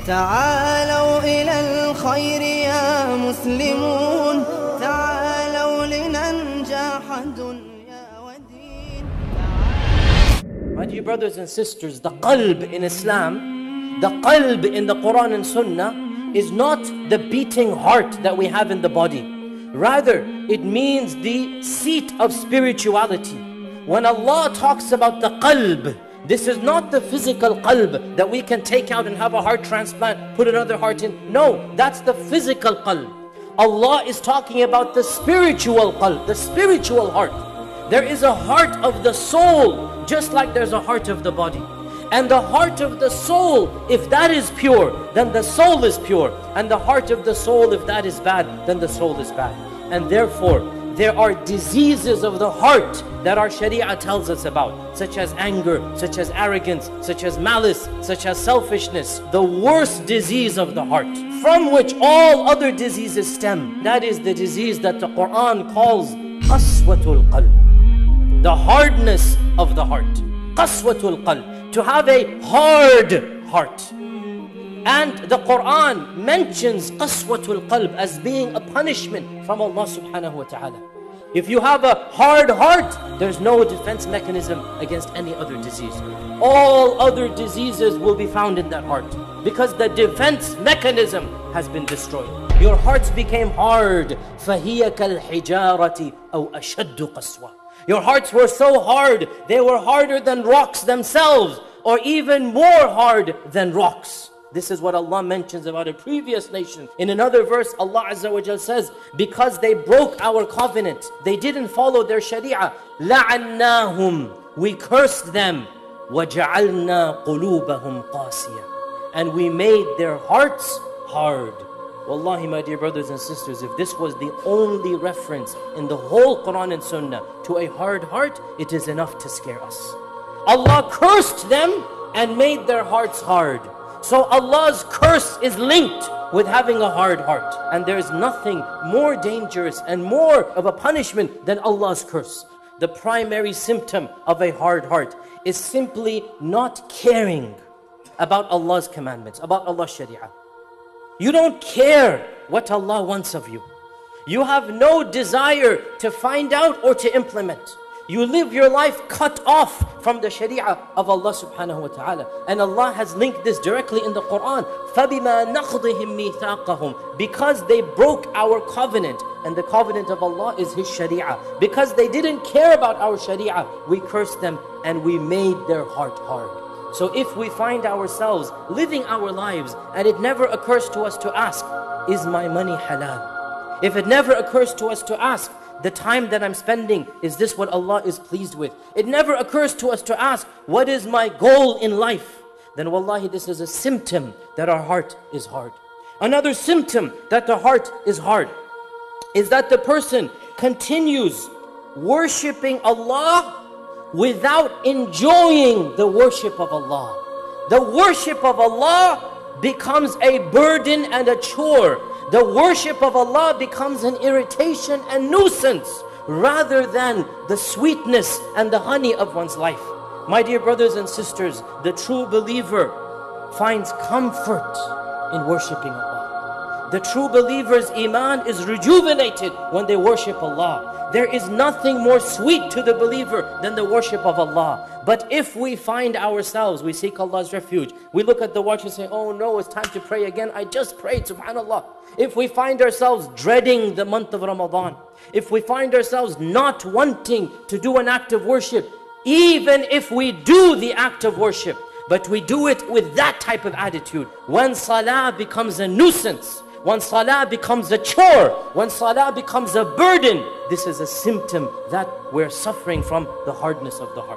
تعالوا إلى الخير يا مسلمون تعالوا لننجح دنيا ودين. My dear brothers and sisters, the qalb in Islam, the qalb in the Quran and Sunnah is not the beating heart that we have in the body. Rather, it means the seat of spirituality. When Allah talks about the qalb, this is not the physical qalb that we can take out and have a heart transplant, put another heart in. No, that's the physical qalb. Allah is talking about the spiritual qalb, the spiritual heart. There is a heart of the soul, just like there's a heart of the body. And the heart of the soul, if that is pure, then the soul is pure. And the heart of the soul, if that is bad, then the soul is bad. And therefore, there are diseases of the heart that our Sharia tells us about, such as anger, such as arrogance, such as malice, such as selfishness. The worst disease of the heart, from which all other diseases stem, that is the disease that the Quran calls qaswatul qalb, the hardness of the heart. Qaswatul qalb, to have a hard heart. And the Quran mentions qaswatul qalb as being a punishment from Allah subhanahu wa ta'ala. If you have a hard heart, there's no defense mechanism against any other disease. All other diseases will be found in that heart, because the defense mechanism has been destroyed. Your hearts became hard. فَهِيَ كَالْحِجَارَةِ أَوْ أَشَدُّ قَسْوَةً. Your hearts were so hard, they were harder than rocks themselves, or even more hard than rocks. This is what Allah mentions about a previous nation. In another verse, Allah Azza wa Jal says, because they broke our covenant, they didn't follow their sharia, لَعَنَّاهُمْ, we cursed them, وَجَعَلْنَا قُلُوبَهُمْ قَاسِيَةً, and we made their hearts hard. Wallahi, my dear brothers and sisters, if this was the only reference in the whole Quran and Sunnah to a hard heart, it is enough to scare us. Allah cursed them and made their hearts hard. So Allah's curse is linked with having a hard heart. And there is nothing more dangerous and more of a punishment than Allah's curse. The primary symptom of a hard heart is simply not caring about Allah's commandments, about Allah's sharia. You don't care what Allah wants of you. You have no desire to find out or to implement. You live your life cut off from the sharia of Allah subhanahu wa ta'ala. And Allah has linked this directly in the Quran. فَبِمَا نَقْضِهِمْ مِيثَاقَهُمْ, because they broke our covenant. And the covenant of Allah is His sharia. Because they didn't care about our sharia, we cursed them and we made their heart hard. So if we find ourselves living our lives and it never occurs to us to ask, is my money halal? If it never occurs to us to ask, the time that I'm spending, is this what Allah is pleased with? It never occurs to us to ask, what is my goal in life? Then wallahi, this is a symptom that our heart is hard. Another symptom that the heart is hard is that the person continues worshipping Allah without enjoying the worship of Allah. The worship of Allah becomes a burden and a chore. The worship of Allah becomes an irritation and nuisance rather than the sweetness and the honey of one's life. My dear brothers and sisters, the true believer finds comfort in worshipping Allah. The true believer's iman is rejuvenated when they worship Allah. There is nothing more sweet to the believer than the worship of Allah. But if we find ourselves, we seek Allah's refuge, we look at the watch and say, oh no, it's time to pray again. I just prayed, subhanAllah. If we find ourselves dreading the month of Ramadan, if we find ourselves not wanting to do an act of worship, even if we do the act of worship, but we do it with that type of attitude, when salah becomes a nuisance, when salah becomes a chore, when salah becomes a burden, this is a symptom that we're suffering from the hardness of the heart.